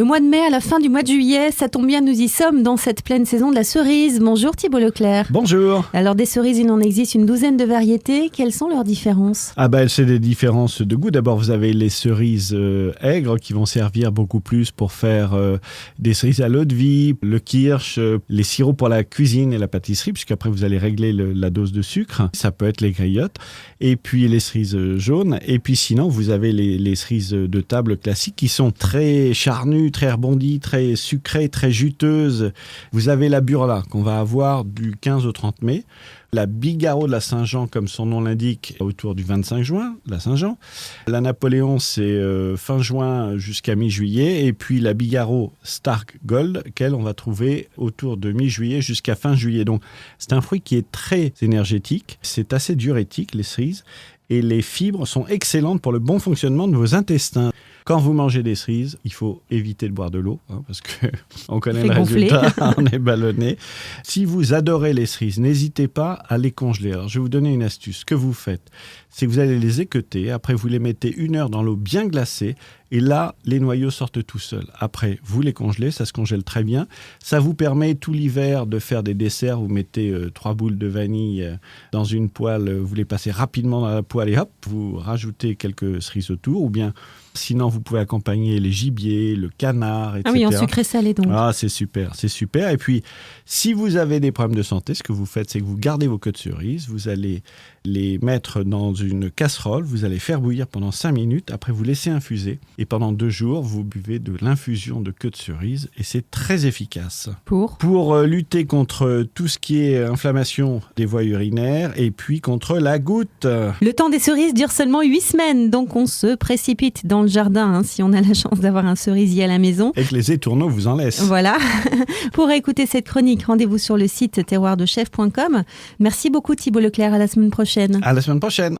Le mois de mai, à la fin du mois de juillet, ça tombe bien, nous y sommes dans cette pleine saison de la cerise. Bonjour Thibault Leclerc. Bonjour. Alors des cerises, il en existe une douzaine de variétés. Quelles sont leurs différences ? C'est des différences de goût. D'abord, vous avez les cerises aigres qui vont servir beaucoup plus pour faire des cerises à l'eau de vie, le kirsch, les sirops pour la cuisine et la pâtisserie, puisqu'après vous allez régler la dose de sucre. Ça peut être les griottes. Et puis les cerises jaunes. Et puis sinon, vous avez les cerises de table classiques qui sont très charnues, très rebondies, très sucrées, très juteuses. Vous avez la Burla qu'on va avoir du 15 au 30 mai. La Bigarreau de la Saint-Jean, comme son nom l'indique, autour du 25 juin, la Saint-Jean. La Napoléon, c'est fin juin jusqu'à mi-juillet. Et puis la Bigarreau Stark Gold, qu'elle, on va trouver autour de mi-juillet jusqu'à fin juillet. Donc, c'est un fruit qui est très énergétique. C'est assez diurétique, les cerises. Et les fibres sont excellentes pour le bon fonctionnement de vos intestins. Quand vous mangez des cerises, il faut éviter de boire de l'eau, parce qu'on connaît le résultat, on est ballonné. Si vous adorez les cerises, n'hésitez pas à les congeler. Alors, je vais vous donner une astuce. Ce que vous faites, c'est que vous allez les équeuter. Après, vous les mettez 1 heure dans l'eau bien glacée. Et là, les noyaux sortent tout seuls. Après, vous les congelez, ça se congèle très bien. Ça vous permet tout l'hiver de faire des desserts. Vous mettez 3 boules de vanille dans une poêle, vous les passez rapidement dans la poêle et hop, vous rajoutez quelques cerises autour. Ou bien, sinon, vous pouvez accompagner les gibiers, le canard, etc. Ah oui, en sucré salé donc. Ah, c'est super, c'est super. Et puis, si vous avez des problèmes de santé, ce que vous faites, c'est que vous gardez vos queues de cerises, vous allez les mettre dans une casserole, vous allez faire bouillir pendant 5 minutes, après vous laissez infuser. Et pendant 2 jours, vous buvez de l'infusion de queue de cerise et c'est très efficace. Pour lutter contre tout ce qui est inflammation des voies urinaires et puis contre la goutte. Le temps des cerises dure seulement 8 semaines, donc on se précipite dans le jardin si on a la chance d'avoir un cerisier à la maison. Et que les étourneaux vous en laissent. Voilà. Pour écouter cette chronique, rendez-vous sur le site terroirdechef.com. Merci beaucoup Thibault Leclerc, à la semaine prochaine. À la semaine prochaine.